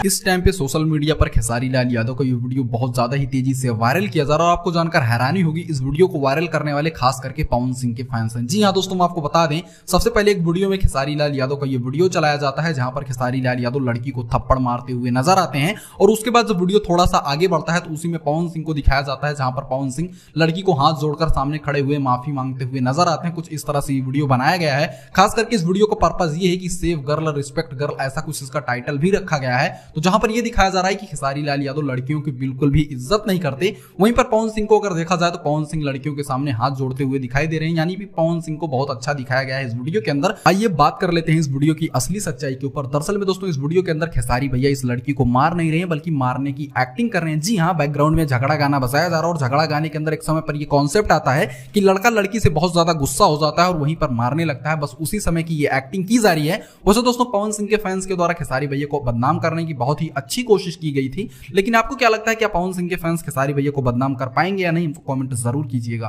इस टाइम पे social media पर खेसारी लाल यादव का ये वीडियो बहुत ज्यादा ही तेजी से वायरल किया जा रहा है और आपको जानकर हैरानी होगी, इस वीडियो को वायरल करने वाले खास करके पवन सिंह के फैंस हैं। जी हाँ दोस्तों, मैं आपको बता दें, सबसे पहले एक वीडियो में खेसारी लाल यादव का ये वीडियो चलाया जाता है जहां पर खेसारी लाल यादव लड़की को थप्पड़ मारते हुए नजर आते हैं और उसके बाद जब वीडियो थोड़ा सा आगे बढ़ता है तो उसी में पवन सिंह को दिखाया जाता है जहां पर पवन सिंह लड़की को हाथ जोड़कर सामने खड़े हुए माफी मांगते हुए नजर आते हैं। कुछ इस तरह से ये वीडियो बनाया गया है। खास करके इस वीडियो का पर्पज ये है कि सेव गर्ल रिस्पेक्ट गर्ल, ऐसा कुछ इसका टाइटल भी रखा गया है। तो जहां पर यह दिखाया जा रहा है कि खेसारी लाल यादव लड़कियों की बिल्कुल भी इज्जत नहीं करते, वहीं पर पवन सिंह को अगर देखा जाए तो पवन सिंह लड़कियों के सामने हाथ जोड़ते हुए दिखाई दे रहे हैं, यानी कि पवन सिंह को बहुत अच्छा दिखाया गया है इस वीडियो के अंदर। आइए बात कर लेते हैं इस वीडियो की असली सच्चाई के ऊपर। दरअसल में दोस्तों, इस वीडियो के अंदर खेसारी भैया इस लड़की को मार नहीं रहे हैं बल्कि मारने की एक्टिंग कर रहे हैं। जी हाँ, बैकग्राउंड में झगड़ा गाना बजाया जा रहा है और झगड़ा गाने के अंदर एक समय पर यह कॉन्सेप्ट आता है कि लड़का लड़की से बहुत ज्यादा गुस्सा हो जाता है और वहीं पर मारने लगता है। बस उसी समय की ये एक्टिंग की जा रही है। वैसे दोस्तों, पवन सिंह के फैंस के द्वारा खेसारी भैया को बदनाम करने की बहुत ही अच्छी कोशिश की गई थी, लेकिन आपको क्या लगता है, क्या पवन सिंह के फैंस खेसारी भैया को बदनाम कर पाएंगे या नहीं? कमेंट जरूर कीजिएगा।